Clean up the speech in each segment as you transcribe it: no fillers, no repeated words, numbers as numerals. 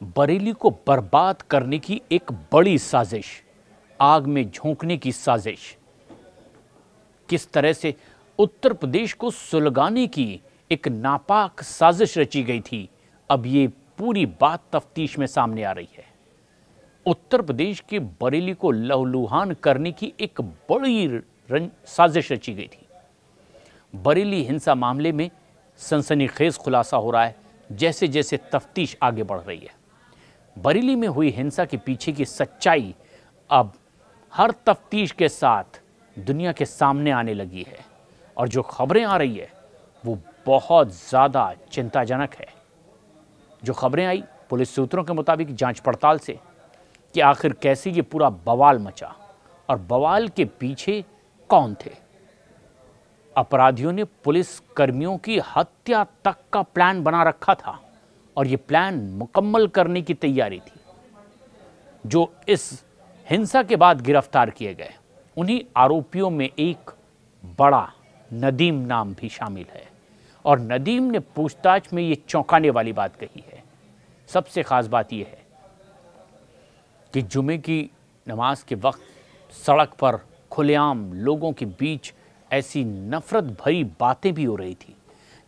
बरेली को बर्बाद करने की एक बड़ी साजिश, आग में झोंकने की साजिश, किस तरह से उत्तर प्रदेश को सुलगाने की एक नापाक साजिश रची गई थी, अब ये पूरी बात तफ्तीश में सामने आ रही है। उत्तर प्रदेश के बरेली को लहूलुहान करने की एक बड़ी साजिश रची गई थी। बरेली हिंसा मामले में सनसनीखेज खुलासा हो रहा है जैसे जैसे तफ्तीश आगे बढ़ रही है। बरेली में हुई हिंसा के पीछे की सच्चाई अब हर तफ्तीश के साथ दुनिया के सामने आने लगी है और जो खबरें आ रही है वो बहुत ज़्यादा चिंताजनक है। जो खबरें आई पुलिस सूत्रों के मुताबिक जांच पड़ताल से कि आखिर कैसे ये पूरा बवाल मचा और बवाल के पीछे कौन थे। अपराधियों ने पुलिस कर्मियों की हत्या तक का प्लान बना रखा था और ये प्लान मुकम्मल करने की तैयारी थी। जो इस हिंसा के बाद गिरफ्तार किए गए उन्हीं आरोपियों में एक बड़ा नदीम नाम भी शामिल है और नदीम ने पूछताछ में ये चौंकाने वाली बात कही है। सबसे खास बात यह है कि जुमे की नमाज के वक्त सड़क पर खुलेआम लोगों के बीच ऐसी नफरत भरी बातें भी हो रही थी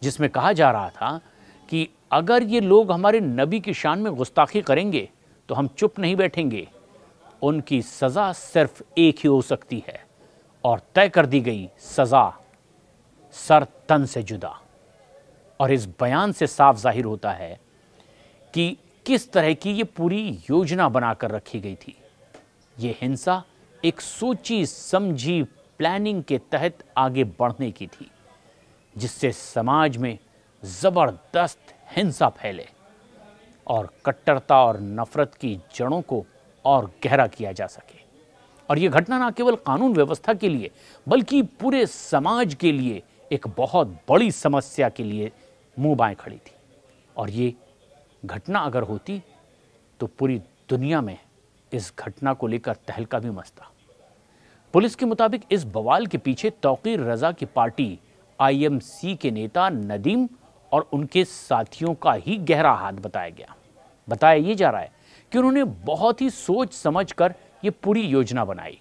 जिसमें कहा जा रहा था कि अगर ये लोग हमारे नबी की शान में गुस्ताखी करेंगे तो हम चुप नहीं बैठेंगे, उनकी सज़ा सिर्फ एक ही हो सकती है और तय कर दी गई सज़ा सर तन से जुदा। और इस बयान से साफ जाहिर होता है कि किस तरह की ये पूरी योजना बनाकर रखी गई थी। ये हिंसा एक सोची समझी प्लानिंग के तहत आगे बढ़ने की थी जिससे समाज में ज़बरदस्त हिंसा फैले और कट्टरता और नफरत की जड़ों को और गहरा किया जा सके। और ये घटना न केवल कानून व्यवस्था के लिए बल्कि पूरे समाज के लिए एक बहुत बड़ी समस्या के लिए मुंह बाएं खड़ी थी। और ये घटना अगर होती तो पूरी दुनिया में इस घटना को लेकर तहलका भी मचता। पुलिस के मुताबिक इस बवाल के पीछे तौकीर रजा की पार्टी आईएमसी के नेता नदीम और उनके साथियों का ही गहरा हाथ बताया गया। बताया ये जा रहा है कि उन्होंने बहुत ही सोच समझकर ये पूरी योजना बनाई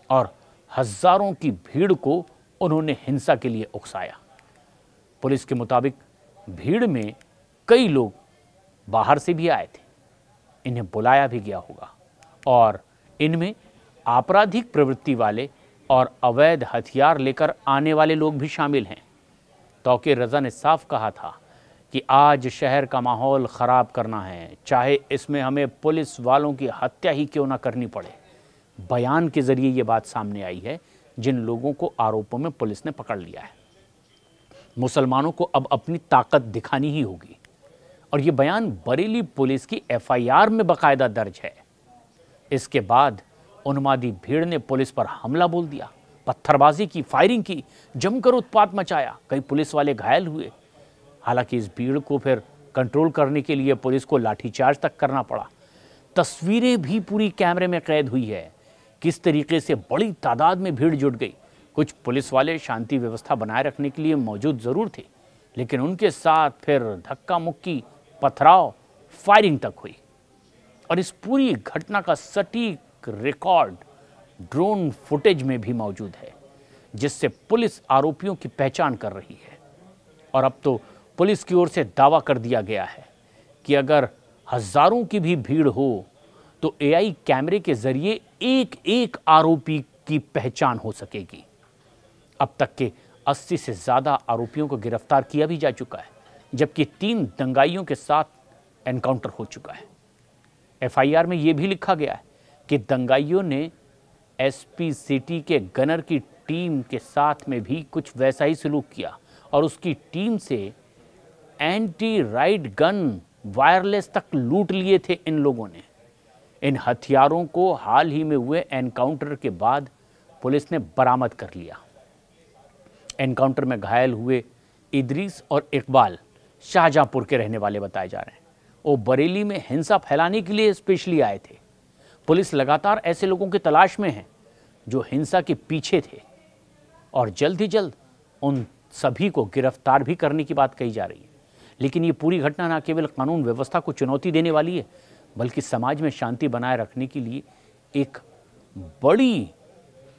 और हजारों की भीड़ को उन्होंने हिंसा के लिए उकसाया। पुलिस के मुताबिक भीड़ में कई लोग बाहर से भी आए थे, इन्हें बुलाया भी गया होगा और इनमें आपराधिक प्रवृत्ति वाले और अवैध हथियार लेकर आने वाले लोग भी शामिल हैं। तौकीर रजा ने साफ कहा था कि आज शहर का माहौल ख़राब करना है, चाहे इसमें हमें पुलिस वालों की हत्या ही क्यों ना करनी पड़े। बयान के ज़रिए ये बात सामने आई है जिन लोगों को आरोपों में पुलिस ने पकड़ लिया है। मुसलमानों को अब अपनी ताकत दिखानी ही होगी और ये बयान बरेली पुलिस की एफआईआर में बाकायदा दर्ज है। इसके बाद उन्मादी भीड़ ने पुलिस पर हमला बोल दिया, पत्थरबाजी की, फायरिंग की, जमकर उत्पात मचाया, कई पुलिस वाले घायल हुए। हालांकि इस भीड़ को फिर कंट्रोल करने के लिए पुलिस को लाठीचार्ज तक करना पड़ा। तस्वीरें भी पूरी कैमरे में कैद हुई है किस तरीके से बड़ी तादाद में भीड़ जुट गई। कुछ पुलिस वाले शांति व्यवस्था बनाए रखने के लिए मौजूद जरूर थे, लेकिन उनके साथ फिर धक्का मुक्की, पथराव, फायरिंग तक हुई। और इस पूरी घटना का सटीक रिकॉर्ड ड्रोन फुटेज में भी मौजूद है जिससे पुलिस आरोपियों की पहचान कर रही है। और अब तो पुलिस की ओर से दावा कर दिया गया है कि अगर हजारों की भी भीड़ हो तो एआई कैमरे के जरिए एक एक आरोपी की पहचान हो सकेगी। अब तक के 80 से ज़्यादा आरोपियों को गिरफ्तार किया भी जा चुका है, जबकि 3 दंगाइयों के साथ एनकाउंटर हो चुका है। एफआईआर में यह भी लिखा गया है कि दंगाइयों ने एसपी सिटी के गनर की टीम के साथ में भी कुछ वैसा ही सलूक किया और उसकी टीम से एंटी राइट गन वायरलेस तक लूट लिए थे इन लोगों ने। इन हथियारों को हाल ही में हुए एनकाउंटर के बाद पुलिस ने बरामद कर लिया। एनकाउंटर में घायल हुए इदरीस और इकबाल शाहजहांपुर के रहने वाले बताए जा रहे हैं। वो बरेली में हिंसा फैलाने के लिए स्पेशली आए थे। पुलिस लगातार ऐसे लोगों की तलाश में है जो हिंसा के पीछे थे और जल्द ही जल्द उन सभी को गिरफ्तार भी करने की बात कही जा रही है। लेकिन ये पूरी घटना न केवल कानून व्यवस्था को चुनौती देने वाली है बल्कि समाज में शांति बनाए रखने के लिए एक बड़ी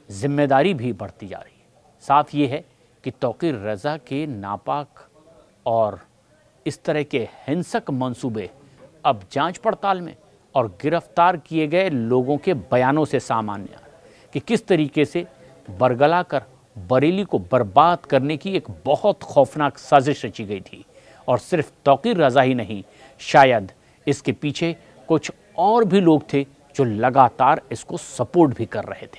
जिम्मेदारी भी बढ़ती जा रही है। साफ ये है कि तौकीर रज़ा के नापाक और इस तरह के हिंसक मंसूबे अब जांच पड़ताल में और गिरफ्तार किए गए लोगों के बयानों से सामान्य है कि किस तरीके से बरगला कर बरेली को बर्बाद करने की एक बहुत खौफनाक साजिश रची गई थी। और सिर्फ तौकीर रज़ा ही नहीं, शायद इसके पीछे कुछ और भी लोग थे जो लगातार इसको सपोर्ट भी कर रहे थे।